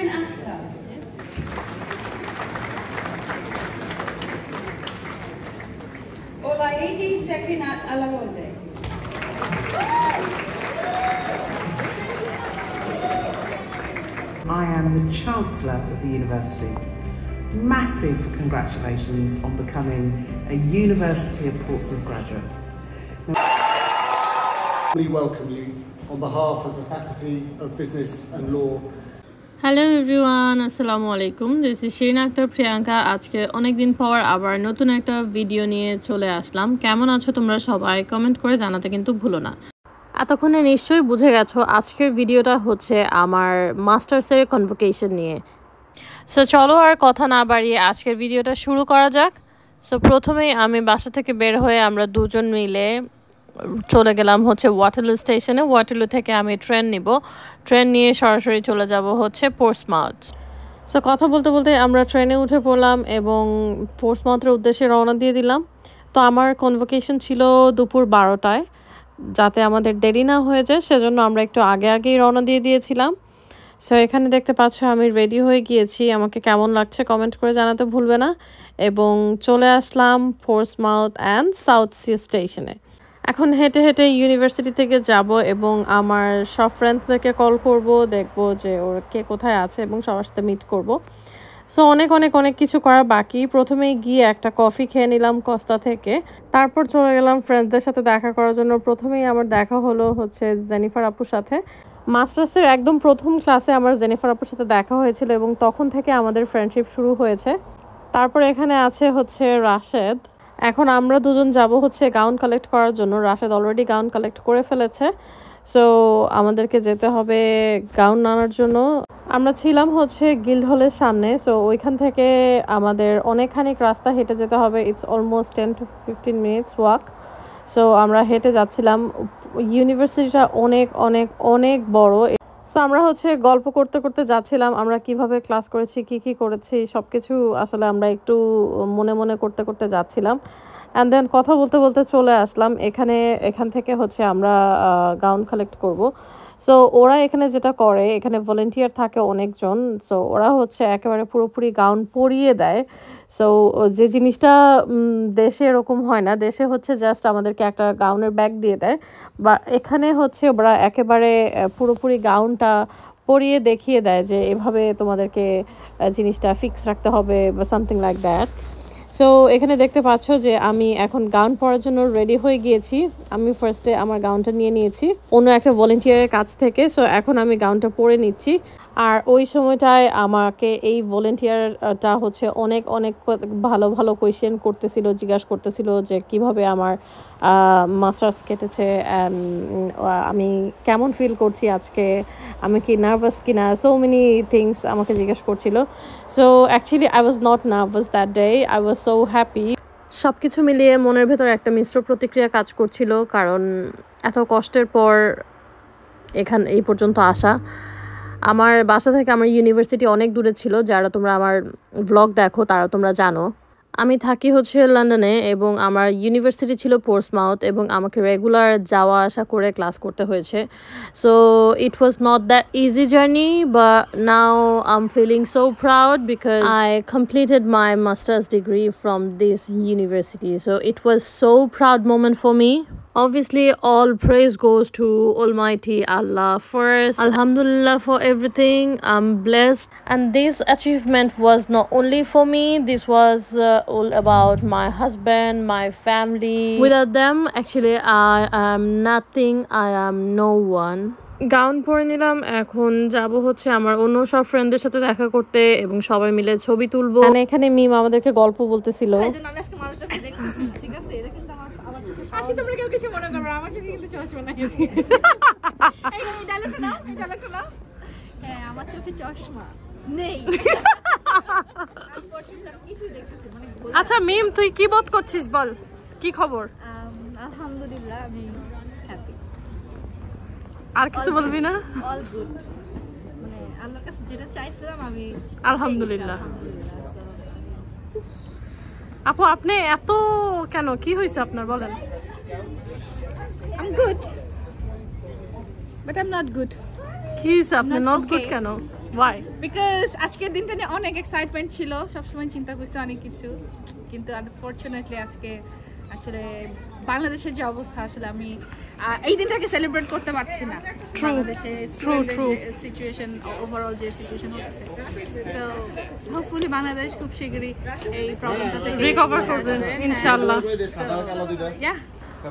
Shirin Akhtar. Olaidi Sekinat Alarode. I am the Chancellor of the University. Massive congratulations on becoming a University of Portsmouth graduate. We welcome you on behalf of the Faculty of Business and Law. Hello everyone, Assalamu alaikum. This is Shirin Akhtar Priyanka. আজকে অনেক দিন পর আবার নতুন একটা video নিয়ে চলে আসলাম। কেমন আছো তোমরা সবাই? কমেন্ট করে জানাতে কিন্তু ভুলো না। এতক্ষণে নিশ্চয়ই বুঝে গেছো আজকের ভিডিওটা হচ্ছে আমার মাস্টার্সের কনভোকেশন নিয়ে। সো চলো আর কথা না বাড়িয়ে আজকের ভিডিওটা শুরু করা যাক। সো প্রথমেই আমি বাসা থেকে বের হয়ে আমরা দুজন মিলে চলে গেলাম হচ্ছে ওয়াটারলু স্টেশনে। ওয়াটারলু থেকে আমি ট্রেন নিব, ট্রেন নিয়ে সরাসরি চলে যাব হচ্ছে পোর্টসমাউথ। সো কথা বলতে বলতে আমরা ট্রেনে উঠে পড়লাম এবং পোর্টসমাউথের উদ্দেশ্যে রওনা দিয়ে দিলাম। তো আমার কনভোকেশন ছিল দুপুর 12টায়, যাতে আমাদের দেরি না হয়ে যায় সেজন্য আমরা একটু আগেই রওনা দিয়ে দিয়েছিলাম। সো এখানে দেখতে পাচ্ছ আমি রেডি হয়ে গিয়েছি। আমাকে কেমন লাগছে কমেন্ট করে জানাতে ভুলবে না। এবং চলে আসলাম পোর্টসমাউথ অ্যান্ড সাউথ সি স্টেশনে। এখন হেঁটে হেঁটে ইউনিভার্সিটি থেকে যাব এবং আমার সব ফ্রেন্ডসদেরকে কল করব, দেখব যে ওর কে কোথায় আছে এবং সবার সাথে মিট করব। সো অনেক কিছু করা বাকি। প্রথমেই গিয়ে একটা কফি খেয়ে নিলাম কস্তা থেকে, তারপর চলে গেলাম ফ্রেন্ডসদের সাথে দেখা করার জন্য। প্রথমেই আমার দেখা হলো হচ্ছে জেনিফার আপুর সাথে। মাস্টার্সের একদম প্রথম ক্লাসে আমার জেনিফার আপুর সাথে দেখা হয়েছিল এবং তখন থেকে আমাদের ফ্রেন্ডশিপ শুরু হয়েছে। তারপর এখানে আছে হচ্ছে রাশেদ। এখন আমরা দুজন যাব হচ্ছে গাউন কালেক্ট করার জন্য। রাশেদ অলরেডি গাউন কালেক্ট করে ফেলেছে, সো আমাদেরকে যেতে হবে গাউন আনার জন্য। আমরা ছিলাম হচ্ছে গিল্ড হলের সামনে, সো ওইখান থেকে আমাদের অনেকখানি রাস্তা হেঁটে যেতে হবে। It's almost 10 to 15 minutes walk. So আমরা হেঁটে যাচ্ছিলাম। ইউনিভার্সিটিটা অনেক বড়। সো আমরা হচ্ছে গল্প করতে করতে যাচ্ছিলাম, আমরা কিভাবে ক্লাস করেছি, কি করেছি সব কিছু আসলে আমরা একটু মনে করতে যাচ্ছিলাম। অ্যান্ড দেন কথা বলতে বলতে চলে আসলাম এখান থেকে হচ্ছে আমরা গাউন কালেক্ট করব। সো ওরা এখানে যেটা করে, এখানে ভলেন্টিয়ার থাকে অনেকজন। সো ওরা হচ্ছে একেবারে পুরোপুরি গাউন পরিয়ে দেয়। সো যে জিনিসটা দেশে এরকম হয় না, দেশে হচ্ছে জাস্ট আমাদেরকে একটা গাউনের ব্যাগ দিয়ে দেয়, বা এখানে হচ্ছে ওরা একেবারে পুরোপুরি গাউনটা পরিয়ে দেখিয়ে দেয় যে এভাবে তোমাদেরকে জিনিসটা ফিক্স রাখতে হবে বা সামথিং লাইক দ্যাট। সো এখানে দেখতে পাচ্ছ যে আমি এখন গাউন পরার জন্য রেডি হয়ে গিয়েছি। আমি ফার্স্টে আমার গাউনটা নিয়ে নিয়েছি অন্য একটা ভলেন্টিয়ারের কাছ থেকে। সো এখন আমি গাউনটা পরে নিচ্ছি। আর ওই সময়টায় আমাকে এই ভলেন্টিয়ারটা হচ্ছে অনেক ভালো কোয়েশ্চেন করতেছিল, জিজ্ঞাসা করতেছিল যে কিভাবে আমার মাস্টার্স কেটেছে, আমি কেমন ফিল করছি আজকে, আমি কি নার্ভাস কিনা, সো মেনি থিংস আমাকে জিজ্ঞেস করছিল। So actually I was not nervous that day, I was so happy. সব কিছু মিলিয়ে মনের ভেতর একটা মিশ্র প্রতিক্রিয়া কাজ করছিল, কারণ এত কষ্টের পর এই পর্যন্ত আসা। আমার বাসা থেকে আমার ইউনিভার্সিটি অনেক দূরে ছিল। যারা তোমরা আমার ভ্লগ দেখো তারা তোমরা জানো আমি থাকি হচ্ছে লন্ডনে এবং আমার ইউনিভার্সিটি ছিল পোর্টসমাউথ এবং আমাকে রেগুলার যাওয়া আসা করে ক্লাস করতে হয়েছে। So it was not that easy journey, but now I am feeling so proud because I completed my master's degree from this university. So it was so proud moment for me. Obviously, all praise goes to Almighty Allah first. Alhamdulillah for everything. I'm blessed. And this achievement was not only for me. This was all about my husband, my family. Without them, actually, I am nothing. I am no one. Gown পরে নিলাম, এখন যাব হচ্ছে আমার অন্য সব ফ্রেন্ডদের সাথে দেখা করতে এবং সবাই মিলে ছবি তুলবো। এখানে মিম আমাদেরকে গল্প বলতেছিল। আজকে তোমরা কেউ কিছু মনে করবে, আমার সাথে কিন্তু চশমা নাই। এই ডায়লগটা নাও, হ্যাঁ আমার চোখে চশমা নেই। আচ্ছা মিম, তুই কি বোধ করছিস বল, কি খবর? আলহামদুলিল্লাহ আমি হ্যাপি। আর কিছু বলবি না? অল গুড, মানে আল্লাহর কাছে যেটা চাইছিলাম আমি আলহামদুলিল্লাহ। আপু আপনি এত কেন, কি হয়েছে আপনার বলেন? I'm good, but I'm not good. কি হয়েছে আপনি নট গুড কেন? Why? বিকজ আজকের দিনটা নিয়ে অনেক এক্সাইটমেন্ট ছিল, সবসময় চিন্তা করছি অনেক কিছু, কিন্তু আনফরচুনেটলি আজকে আসলে বাংলাদেশের যে অবস্থা, আসলে আমি এই দিনটাকে সেলিব্রেট করতে পারছি না। বাংলাদেশে সিচুয়েশন, ওভারঅল যে সিচুয়েশন হচ্ছে, সো হোপফুলি বাংলাদেশ খুব শীঘ্রই এই প্রবলেমটা থেকে রিকভার করবে ইনশাআল্লাহ। ইয়া,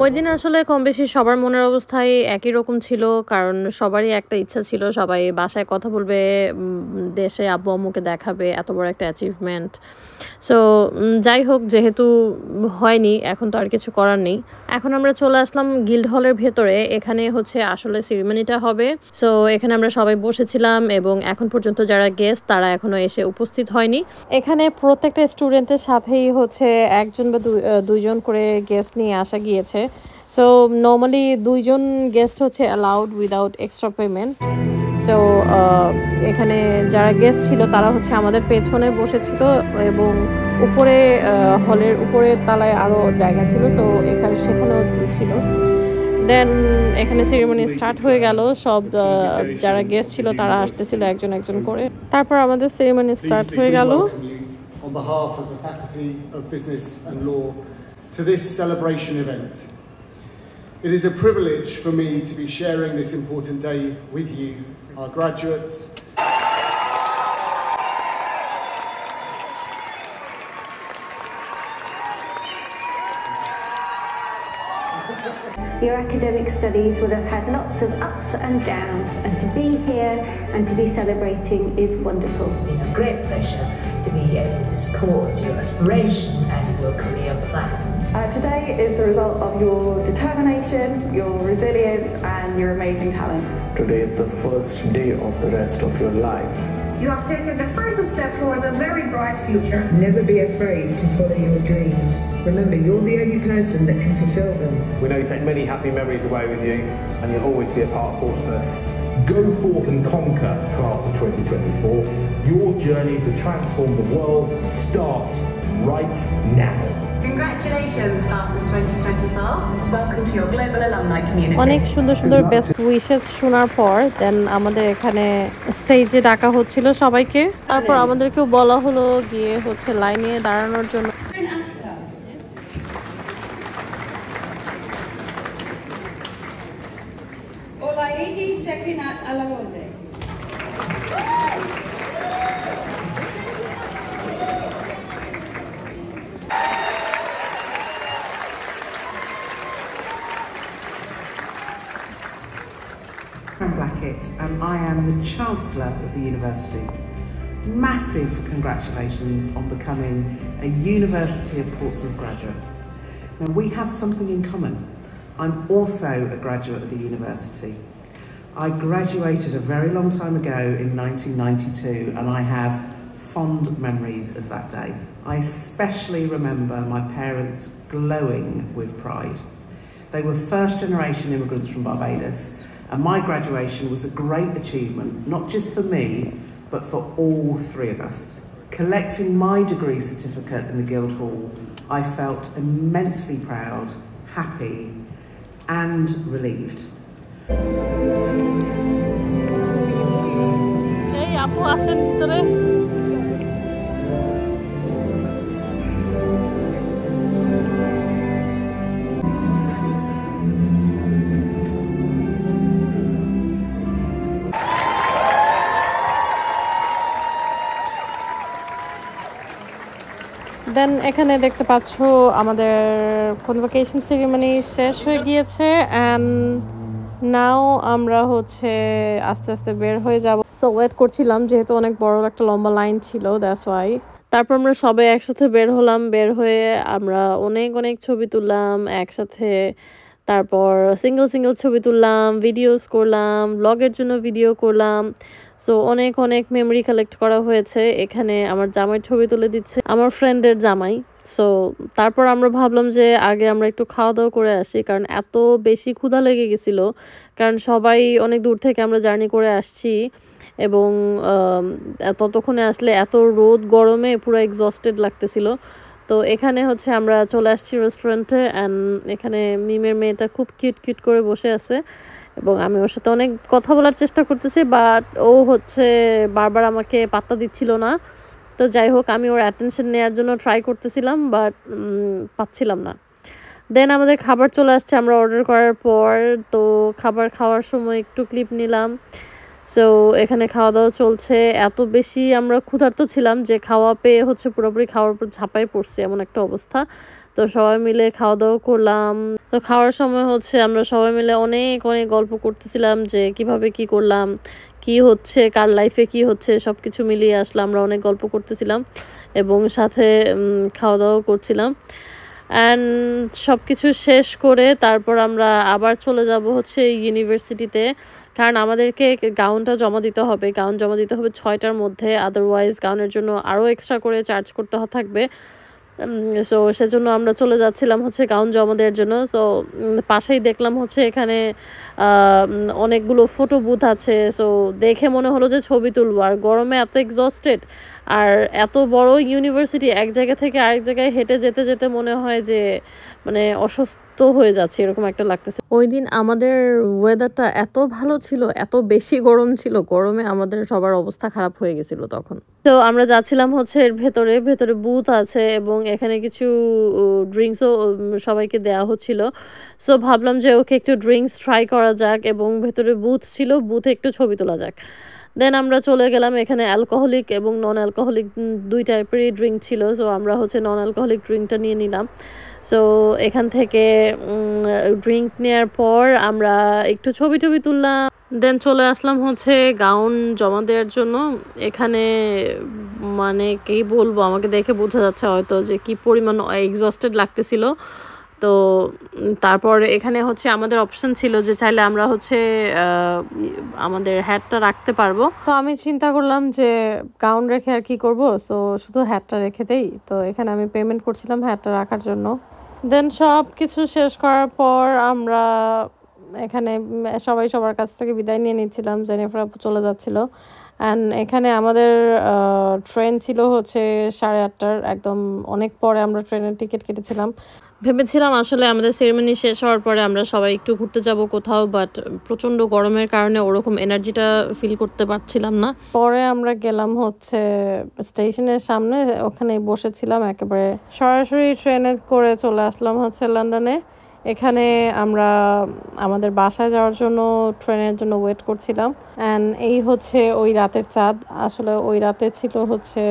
ওই দিন আসলে কম বেশি সবার মনের অবস্থায় একই রকম ছিল, কারণ সবারই একটা ইচ্ছা ছিল, সবাই বাসায় কথা বলবে, দেশে আব্বু আম্মুকে দেখাবে, এত বড় একটা অ্যাচিভমেন্ট। সো যাই হোক, যেহেতু হয়নি এখন তো আর কিছু করার নেই। এখন আমরা চলে আসলাম গিল্ড হলের ভেতরে, এখানে হচ্ছে আসলে সেরিমনিটা হবে। সো এখানে আমরা সবাই বসেছিলাম এবং এখন পর্যন্ত যারা গেস্ট তারা এখনো এসে উপস্থিত হয়নি। এখানে প্রত্যেকটা স্টুডেন্টের সাথেই হচ্ছে একজন বা দুইজন করে গেস্ট নিয়ে আসা গিয়েছে। সো নর্মালি 2 জন গেস্ট হচ্ছে allowed without extra payment. So এখানে যারা গেস্ট ছিল তারা হচ্ছে আমাদের পেছনে বসেছিল এবং উপরে হলের উপরের তলায় আরও জায়গা ছিল, সো সেখানেও ছিল। দেন এখানে সেরিমনি স্টার্ট হয়ে গেল, সব যারা গেস্ট ছিল তারা আসতেছিল একজন একজন করে। তারপর আমাদের সেরিমনি স্টার্ট হয়ে গেল। On behalf of the Faculty of Business and Law to this celebration event. It is a privilege for me to be sharing this important day with you, our graduates. Your academic studies will have had lots of ups and downs, and to be here and to be celebrating is wonderful. It's been a great pleasure to be able to support your aspiration and your career plan. Today is the result of your determination, your resilience and your amazing talent. Today is the first day of the rest of your life. You have taken the first step towards a very bright future. Never be afraid to follow your dreams. Remember, you're the only person that can fulfill them. We know you take many happy memories away with you, and you'll always be a part of Portsmouth. Go forth and conquer, class of 2024. Your journey to transform the world starts right now. Congratulations, class of 2024. Welcome to your global alumni community. অনেক সুন্দর সুন্দর best wishes শোনার পর দেন আমাদের এখানে স্টেজে ডাকা হচ্ছিল সবাইকে। তারপর আমাদেরকেও বলা হলো গিয়ে হচ্ছে লাইনে দাঁড়ানোর জন্য। Olaidi Sekinat Alarode. Blackett, and I am the Chancellor of the University. Massive congratulations on becoming a University of Portsmouth graduate. Now we have something in common. I'm also a graduate of the university. I graduated a very long time ago in 1992 and I have fond memories of that day. I especially remember my parents glowing with pride. They were first generation immigrants from Barbados, and my graduation was a great achievement, not just for me, but for all 3 of us. Collecting my degree certificate in the Guildhall, I felt immensely proud, happy, and relieved. এই আপু আসেন ভিতরে। দেন এখানে দেখতে পাচ্ছ আমাদের convocation ceremony শেষ হয়ে গিয়েছে, অ্যান্ড নাও আমরা হচ্ছে আস্তে আস্তে বের হয়ে যাব। সো ওয়েট করছিলাম যেহেতু অনেক বড় একটা লম্বা লাইন ছিল, দ্যাটস ওয়াই। তারপর আমরা সবাই একসাথে বের হলাম, বের হয়ে আমরা অনেক অনেক ছবি তুললাম একসাথে, তারপর সিঙ্গেল ছবি তুললাম, ভিডিওস করলাম, ব্লগের জন্য ভিডিও করলাম। সো অনেক অনেক মেমরি কালেক্ট করা হয়েছে। এখানে আমার জামাইয়ের ছবি তুলে দিচ্ছে আমার ফ্রেন্ডের জামাই। সো তারপর আমরা ভাবলাম যে আগে আমরা একটু খাওয়া দাওয়া করে আসি, কারণ এত বেশি ক্ষুধা লেগে গেছিলো, কারণ সবাই অনেক দূর থেকে আমরা জার্নি করে আসছি এবং ততক্ষণে আসলে এত রোদ গরমে পুরো এক্সস্টেড লাগতেছিল। তো এখানে হচ্ছে আমরা চলে আসছি রেস্টুরেন্টে, অ্যান্ড এখানে মিমের মেয়েটা খুব কিউট করে বসে আছে এবং আমি ওর সাথে অনেক কথা বলার চেষ্টা করতেছি, বাট ও হচ্ছে বারবার আমাকে পাত্তা দিচ্ছিল না। তো যাই হোক, আমি ওর অ্যাটেনশন নেওয়ার জন্য ট্রাই করতেছিলাম, বাট পাচ্ছিলাম না। দেন আমাদের খাবার চলে আসছে আমরা অর্ডার করার পর। তো খাবার খাওয়ার সময় একটু ক্লিপ নিলাম। সো এখানে খাওয়া দাওয়া চলছে। এত বেশি আমরা ক্ষুধার্ত ছিলাম যে খাওয়া পেয়ে হচ্ছে পুরোপুরি খাওয়ার উপর ঝাঁপাই পড়ছে, এমন একটা অবস্থা। তো সবাই মিলে খাওয়া দাওয়া করলাম। তো খাওয়ার সময় হচ্ছে আমরা সবাই মিলে অনেক অনেক গল্প করতেছিলাম যে কিভাবে কি করলাম, কি হচ্ছে, কার লাইফে কি হচ্ছে, সব কিছু মিলিয়ে আসলে আমরা অনেক গল্প করতেছিলাম এবং সাথে খাওয়া দাওয়া করছিলাম। অ্যান্ড সব কিছু শেষ করে তারপর আমরা আবার চলে যাব হচ্ছে ইউনিভার্সিটিতে, কারণ আমাদেরকে গাউনটা জমা দিতে হবে। গাউন জমা দিতে হবে 6টার মধ্যে, আদারওয়াইজ গাউনের জন্য আরও এক্সট্রা করে চার্জ করতে থাকবে। সো সেজন্য আমরা চলে যাচ্ছিলাম হচ্ছে গাউন জমা দেওয়ার জন্য। সো পাশেই দেখলাম হচ্ছে এখানে অনেকগুলো ফটো বুথ আছে। সো দেখে মনে হলো যে ছবি তুলবো, আর গরমে এত এক্সস্টেড, আর এত বড় ইউনিভার্সিটি, এক জায়গা থেকে আরেক জায়গায় হেঁটে যেতে যেতে মনে হয় যে মানে অসুস্থ হয়ে যাচ্ছে, এরকম একটা লাগতেছে। ওই দিন আমাদের ওয়েদারটা এত ভালো ছিল, এত বেশি গরম ছিল, গরমে আমাদের সবার অবস্থা খারাপ হয়ে গেছিল তখন। তো আমরা যাচ্ছিলাম হচ্ছে এর ভেতরে বুথ আছে এবং এখানে কিছু ড্রিঙ্কসও সবাইকে দেওয়া হচ্ছিল। সো ভাবলাম যে ওকে একটু ড্রিঙ্কস ট্রাই করা যাক, এবং ভেতরে বুথ ছিল, বুথে একটু ছবি তোলা যাক। দেন আমরা চলে গেলাম, এখানে অ্যালকোহলিক এবং নন অ্যালকোহলিক দুই টাইপেরই ড্রিঙ্ক ছিল। সো আমরা হচ্ছে নন অ্যালকোহলিক ড্রিঙ্কটা নিয়ে নিলাম। সো এখান থেকে ড্রিঙ্ক নেওয়ার পর আমরা একটু ছবি তুললাম। দেন চলে আসলাম হচ্ছে গাউন জমা দেওয়ার জন্য। এখানে মানে কি বলবো, আমাকে দেখে বোঝা যাচ্ছে হয়তো যে কি পরিমাণ এক্সস্টেড লাগতেছিল। তো তারপর এখানে হচ্ছে আমাদের অপশন ছিল যে চাইলে আমরা হচ্ছে আমাদের হ্যাটটা রাখতে পারবো। তো আমি চিন্তা করলাম যে গাউন রেখে আর কি করব, সো শুধু হ্যাটটা রেখে দেই। তো এখানে আমি পেমেন্ট করছিলাম হ্যাটটা রাখার জন্য। দেন সব কিছু শেষ করার পর আমরা এখানে সবাই সবার কাছ থেকে বিদায় নিয়ে নিচ্ছিলাম। জেনিফার আপু চলে যাচ্ছিল। অ্যান্ড এখানে আমাদের ট্রেন ছিল হচ্ছে 8:30টার, একদম অনেক পরে আমরা ট্রেনের টিকিট কেটেছিলাম। ভেবেছিলাম আসলে আমাদের সেরেমনি শেষ হওয়ার পরে আমরা সবাই একটু ঘুরতে যাব কোথাও, বাট প্রচণ্ড গরমের কারণে ওরকম এনার্জিটা ফিল করতে পারছিলাম না। পরে আমরা গেলাম হচ্ছে স্টেশনের সামনে, ওখানে বসেছিলাম, একেবারে সরাসরি ট্রেনে করে চলে আসলাম হচ্ছে লন্ডনে। এখানে আমরা আমাদের বাসায় যাওয়ার জন্য ট্রেনের জন্য ওয়েট করছিলাম। অ্যান্ড এই হচ্ছে ওই রাতের চাঁদ। আসলে ওই রাতে ছিল হচ্ছে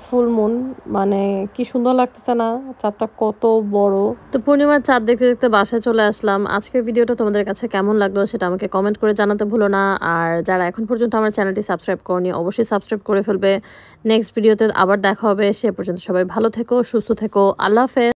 ফুল মুন, মানে কি সুন্দর লাগতেছে না, চাঁদটা কত বড়। তো পূর্ণিমার চাঁদ দেখতে দেখতে বাসায় চলে আসলাম। আজকের ভিডিওটা তোমাদের কাছে কেমন লাগলো সেটা আমাকে কমেন্ট করে জানাতে ভুলো না। আর যারা এখন পর্যন্ত আমার চ্যানেলটি সাবস্ক্রাইব করনি, অবশ্যই সাবস্ক্রাইব করে ফেলবে। নেক্সট ভিডিওতে আবার দেখা হবে। সে পর্যন্ত সবাই ভালো থেকো, সুস্থ থেকো। আল্লাহ হাফেজ।